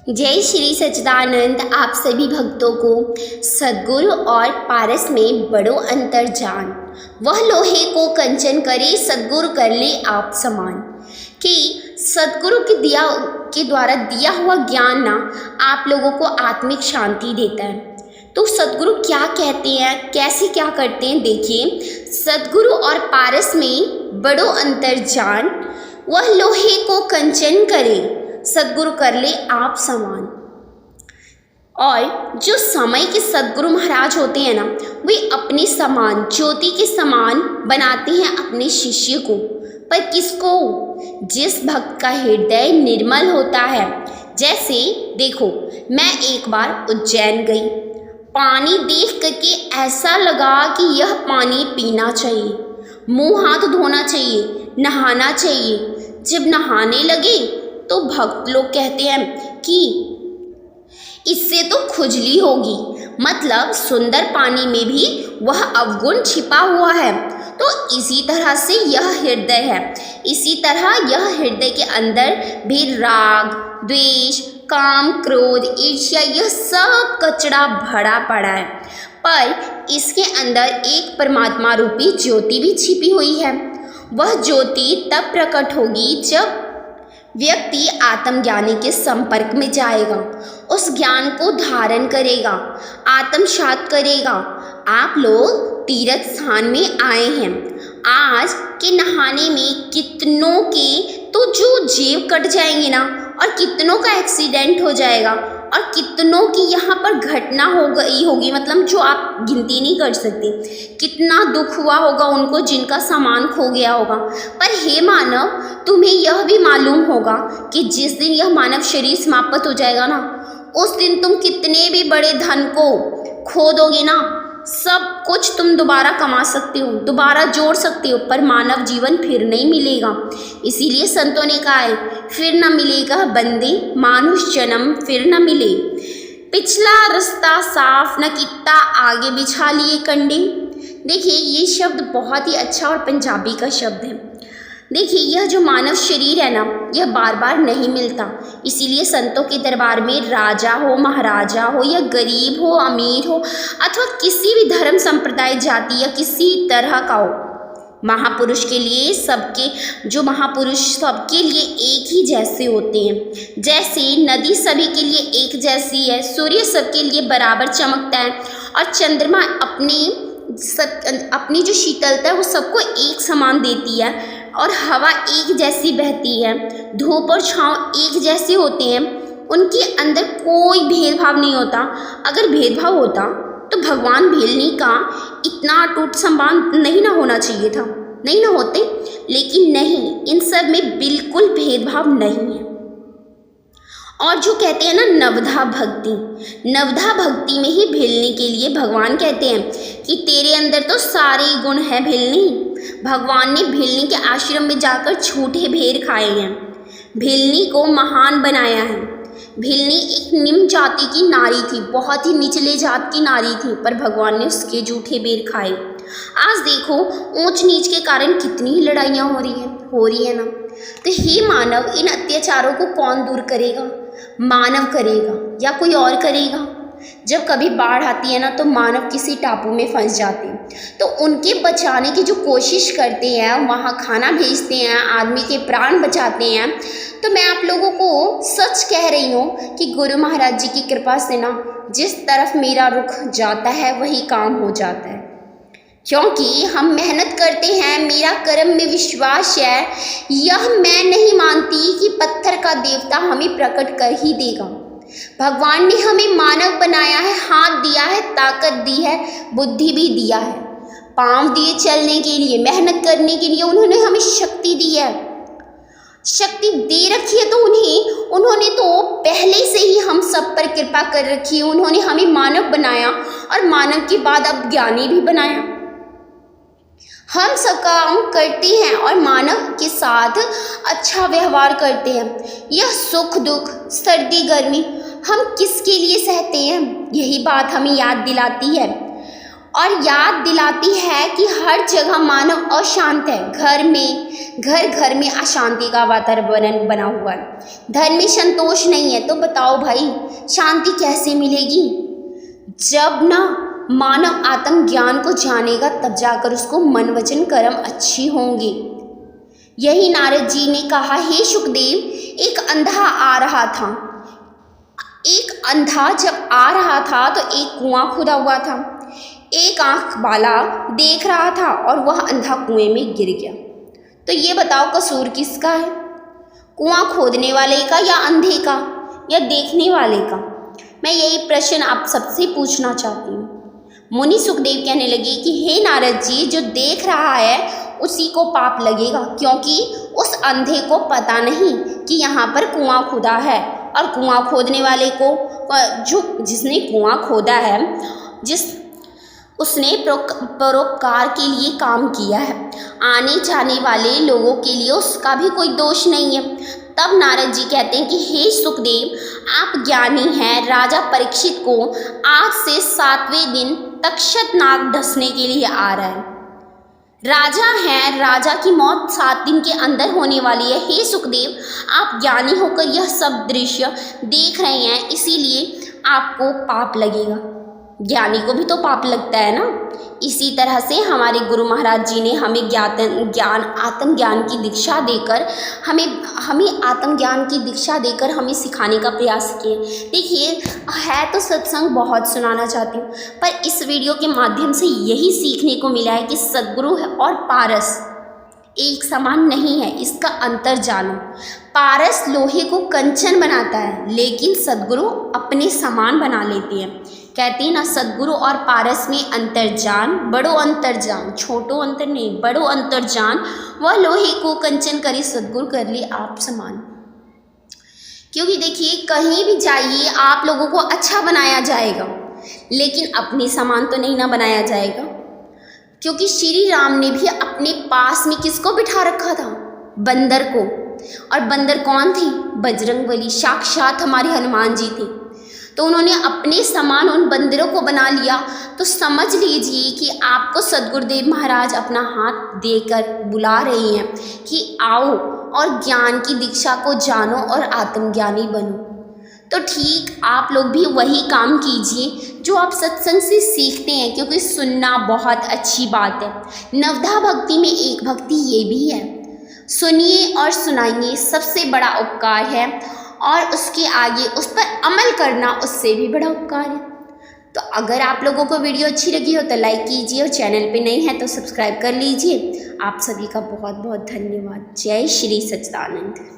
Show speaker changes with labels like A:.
A: जय श्री सच्चिदानंद। आप सभी भक्तों को सद्गुरु और पारस में बड़ो अंतर जान। वह लोहे को कंचन करे, सद्गुरु कर ले आप समान। कि सद्गुरु के द्वारा दिया हुआ ज्ञान ना आप लोगों को आत्मिक शांति देता है। तो सद्गुरु क्या कहते हैं, कैसे क्या करते हैं, देखिए। सद्गुरु और पारस में बड़ो अंतर जान, वह लोहे को कंचन करे, सद्गुरु कर ले आप समान। और जो समय के सद्गुरु महाराज होते हैं ना, वे अपने समान, ज्योति के समान बनाते हैं अपने शिष्य को। पर किसको? जिस भक्त का हृदय निर्मल होता है। जैसे देखो, मैं एक बार उज्जैन गई, पानी देख करके ऐसा लगा कि यह पानी पीना चाहिए, मुंह हाथ धोना चाहिए, नहाना चाहिए। जब नहाने लगे तो भक्त लोग कहते हैं कि इससे तो खुजली होगी, मतलब सुंदर पानी में भी वह अवगुण छिपा हुआ है। तो इसी तरह से यह हृदय है, इसी तरह यह हृदय के अंदर भी राग, द्वेष, काम, क्रोध, ईर्ष्या, यह सब कचरा भरा पड़ा है। पर इसके अंदर एक परमात्मा रूपी ज्योति भी छिपी हुई है। वह ज्योति तब प्रकट होगी जब व्यक्ति आत्मज्ञानी के संपर्क में जाएगा, उस ज्ञान को धारण करेगा, आत्मसात करेगा। आप लोग तीर्थ स्थान में आए हैं, आज के नहाने में कितनों के तो जो जेब कट जाएंगे ना, और कितनों का एक्सीडेंट हो जाएगा, और कितनों की यहाँ पर घटना हो गई होगी, मतलब जो आप गिनती नहीं कर सकते। कितना दुख हुआ होगा उनको जिनका सामान खो गया होगा। पर हे मानव, तुम्हें यह भी मालूम होगा कि जिस दिन यह मानव शरीर समाप्त हो जाएगा ना, उस दिन तुम कितने भी बड़े धन को खो दोगे ना, सब कुछ तुम दोबारा कमा सकते हो, दोबारा जोड़ सकते हो, पर मानव जीवन फिर नहीं मिलेगा। इसीलिए संतों ने कहा है, फिर न मिलेगा बंदे मानुष जन्म फिर न मिले। पिछला रास्ता साफ न कितना आगे बिछा लिए कंडे। देखिए, ये शब्द बहुत ही अच्छा और पंजाबी का शब्द है। देखिए, यह जो मानव शरीर है ना, यह बार बार नहीं मिलता। इसीलिए संतों के दरबार में राजा हो, महाराजा हो, या गरीब हो, अमीर हो, अथवा किसी भी धर्म संप्रदाय, जाति या किसी तरह का हो, महापुरुष के लिए जो महापुरुष सबके लिए एक ही जैसे होते हैं। जैसे नदी सभी के लिए एक जैसी है, सूर्य सबके लिए बराबर चमकता है, और चंद्रमा अपनी जो शीतलता है वो सबको एक समान देती है, और हवा एक जैसी बहती है, धूप और छांव एक जैसे होते हैं। उनके अंदर कोई भेदभाव नहीं होता। अगर भेदभाव होता तो भगवान भेलनी का इतना अटूट संबंध नहीं ना होना चाहिए था, नहीं ना होते। लेकिन नहीं, इन सब में बिल्कुल भेदभाव नहीं है। और जो कहते हैं ना नवधा भक्ति, नवधा भक्ति में ही भेलने के लिए भगवान कहते हैं कि तेरे अंदर तो सारे गुण हैं भेलनी। भगवान ने भेलनी के आश्रम में जाकर झूठे भेर खाए हैं, भेलनी को महान बनाया है। भेलनी एक निम्न जाति की नारी थी, बहुत ही निचले जात की नारी थी, पर भगवान ने उसके झूठे भेर खाए। आज देखो, ऊंच नीच के कारण कितनी ही लड़ाइयाँ हो रही है ना। तो हे मानव, इन अत्याचारों को कौन दूर करेगा? मानव करेगा या कोई और करेगा? जब कभी बाढ़ आती है ना, तो मानव किसी टापू में फंस जाते हैं, तो उनके बचाने की जो कोशिश करते हैं, वहाँ खाना भेजते हैं, आदमी के प्राण बचाते हैं। तो मैं आप लोगों को सच कह रही हूँ कि गुरु महाराज जी की कृपा से ना, जिस तरफ मेरा रुख जाता है वही काम हो जाता है। क्योंकि हम मेहनत करते हैं, मेरा कर्म में विश्वास है। यह मैं नहीं मानती कि पत्थर का देवता हमें प्रकट कर ही देगा। भगवान ने हमें मानव बनाया है, हाथ दिया है, ताकत दी है, बुद्धि भी दिया है, पांव दिए चलने के लिए, मेहनत करने के लिए। उन्होंने हमें शक्ति दी है, शक्ति दे रखी है। तो उन्होंने तो पहले से ही हम सब पर कृपा कर रखी है। उन्होंने हमें मानव बनाया, और मानव के बाद अब ज्ञानी भी बनाया। हम सब काम करते हैं और मानव के साथ अच्छा व्यवहार करते हैं। यह सुख दुख, सर्दी गर्मी हम किसके लिए सहते हैं, यही बात हमें याद दिलाती है। और याद दिलाती है कि हर जगह मानव अशांत है। घर घर में अशांति का वातावरण बना हुआ है। धन में संतोष नहीं है, तो बताओ भाई शांति कैसे मिलेगी? जब ना मानव आत्मज्ञान को जानेगा तब जाकर उसको मन वचन कर्म अच्छी होंगे। यही नारद जी ने कहा, हे शुकदेव, एक अंधा आ रहा था। एक अंधा जब आ रहा था तो एक कुआं खुदा हुआ था। एक आंख वाला देख रहा था और वह अंधा कुएं में गिर गया। तो ये बताओ कसूर किसका है? कुआं खोदने वाले का या अंधे का या देखने वाले का? मैं यही प्रश्न आप सबसे पूछना चाहती हूँ। मुनि सुखदेव कहने लगे कि हे नारद जी, जो देख रहा है उसी को पाप लगेगा, क्योंकि उस अंधे को पता नहीं कि यहाँ पर कुआं खुदा है। और कुआं खोदने वाले को, जिसने कुआं खोदा है, उसने परोपकार के लिए काम किया है। आने जाने वाले लोगों के लिए उसका भी कोई दोष नहीं है। तब नारद जी कहते हैं कि हे सुखदेव, आप ज्ञानी हैं। राजा परीक्षित को आज से 7वें दिन तक्षक नाग डसने के लिए आ रहा है। राजा हैं, राजा की मौत 7 दिन के अंदर होने वाली है। हे सुखदेव, आप ज्ञानी होकर यह सब दृश्य देख रहे हैं, इसीलिए आपको पाप लगेगा। ज्ञानी को भी तो पाप लगता है ना। इसी तरह से हमारे गुरु महाराज जी ने हमें आत्मज्ञान की दीक्षा देकर हमें आत्मज्ञान की दीक्षा देकर हमें सिखाने का प्रयास किए। देखिए, है तो सत्संग बहुत सुनाना चाहती हूँ, पर इस वीडियो के माध्यम से यही सीखने को मिला है कि सद्गुरु और पारस एक समान नहीं है, इसका अंतर जानो। पारस लोहे को कंचन बनाता है, लेकिन सद्गुरु अपने समान बना लेते हैं। कहते हैं ना, सद्गुरु और पारस में अंतर जान, बड़ो अंतर जान, छोटो अंतर नहीं, बड़ो अंतर जान। वह लोहे को कंचन करे, सद्गुरु कर ले आप समान। क्योंकि देखिए, कहीं भी जाइए आप लोगों को अच्छा बनाया जाएगा, लेकिन अपने समान तो नहीं ना बनाया जाएगा। क्योंकि श्री राम ने भी अपने पास में किसको बिठा रखा था? बंदर को। और बंदर कौन थे? बजरंगबली, साक्षात हमारे हनुमान जी थे। तो उन्होंने अपने समान उन बंदरों को बना लिया। तो समझ लीजिए कि आपको सद्गुरुदेव महाराज अपना हाथ देकर बुला रहे हैं कि आओ और ज्ञान की दीक्षा को जानो और आत्मज्ञानी बनो। तो ठीक आप लोग भी वही काम कीजिए जो आप सत्संग से सीखते हैं, क्योंकि सुनना बहुत अच्छी बात है। नवधा भक्ति में एक भक्ति ये भी है, सुनिए और सुनाइए सबसे बड़ा उपकार है, और उसके आगे उस पर अमल करना उससे भी बड़ा उपकार है। तो अगर आप लोगों को वीडियो अच्छी लगी हो तो लाइक कीजिए, और चैनल पे नए हैं तो सब्सक्राइब कर लीजिए। आप सभी का बहुत बहुत धन्यवाद। जय श्री सच्चिदानंद।